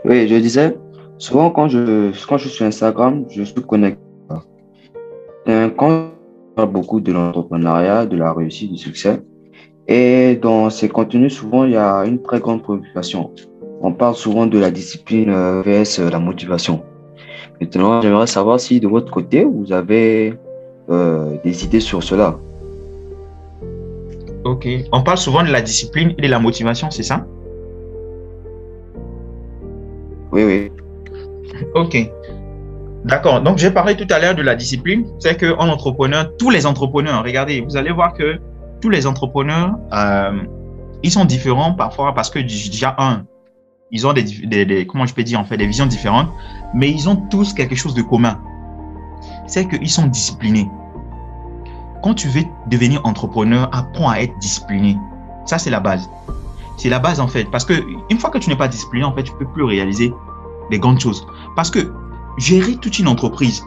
Oui, je disais, souvent quand je suis sur Instagram, je suis connecté. Quand on parle beaucoup de l'entrepreneuriat, de la réussite, du succès, et dans ces contenus, souvent, il y a une très grande préoccupation. On parle souvent de la discipline vs la motivation. Maintenant, j'aimerais savoir si de votre côté, vous avez des idées sur cela. Ok. On parle souvent de la discipline et de la motivation, c'est ça? Oui, oui. Ok. D'accord. Donc, j'ai parlé tout à l'heure de la discipline. C'est qu'en entrepreneur, tous les entrepreneurs, regardez, vous allez voir que tous les entrepreneurs, ils sont différents parfois parce que déjà, ils ont comment je peux dire, en fait, des visions différentes, mais ils ont tous quelque chose de commun. C'est qu'ils sont disciplinés. Quand tu veux devenir entrepreneur, apprends à être discipliné. Ça, c'est la base. C'est la base, en fait. Parce que une fois que tu n'es pas discipliné, en fait, tu ne peux plus réaliser des grandes choses. Parce que gérer toute une entreprise,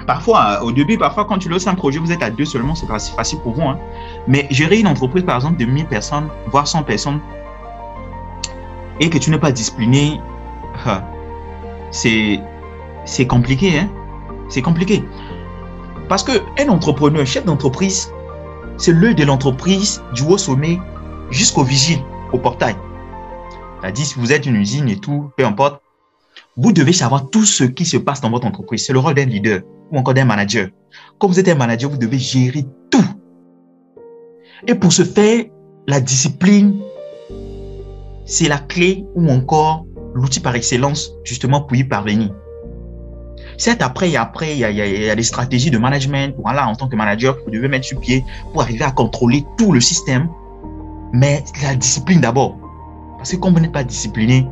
parfois, au début, parfois, quand tu lances un projet, vous êtes à deux seulement, c'est pas si facile pour vous. Hein. Mais gérer une entreprise, par exemple, de 1000 personnes, voire 100 personnes, et que tu n'es pas discipliné, c'est compliqué. Hein. C'est compliqué. Parce qu'un entrepreneur, chef d'entreprise, c'est l'œil de l'entreprise du haut sommet jusqu'au vigile, au portail. C'est-à-dire, si vous êtes une usine et tout, peu importe, vous devez savoir tout ce qui se passe dans votre entreprise. C'est le rôle d'un leader ou encore d'un manager. Comme vous êtes un manager, vous devez gérer tout. Et pour ce faire, la discipline, c'est la clé ou encore l'outil par excellence justement pour y parvenir. Certes, après, il y a des stratégies de management. Voilà, en tant que manager, vous devez mettre sur pied pour arriver à contrôler tout le système. Mais la discipline d'abord. Parce que quand vous n'êtes pas discipliné,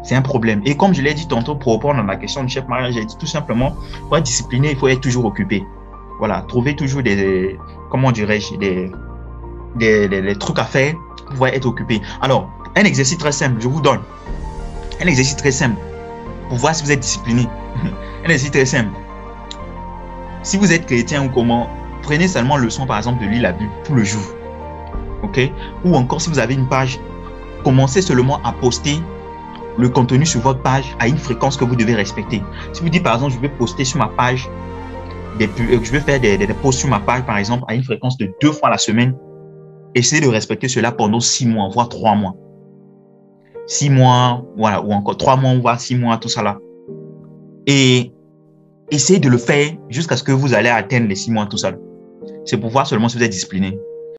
c'est un problème. Et comme je l'ai dit tantôt pour répondre à la question du chef Maria, j'ai dit tout simplement, pour être discipliné, il faut être toujours occupé. Voilà, trouver toujours comment dirais-je, des trucs à faire pour pouvoir être occupé. Alors, un exercice très simple, je vous donne. Un exercice très simple pour voir si vous êtes discipliné. Un exercice très simple. Si vous êtes chrétien ou comment, prenez seulement le leçon, par exemple, de lire la Bible tout le jour. OK? Ou encore, si vous avez une page, commencez seulement à poster le contenu sur votre page à une fréquence que vous devez respecter. Si vous dites, par exemple, je vais poster sur ma page, je vais faire des posts sur ma page, par exemple, à une fréquence de 2 fois la semaine, essayez de respecter cela pendant 6 mois, voire 3 mois. 6 mois, voilà, ou encore 3 mois, voire 6 mois, tout ça là. Et essayez de le faire jusqu'à ce que vous allez atteindre les 6 mois, tout ça là. C'est pour voir seulement si vous êtes discipliné.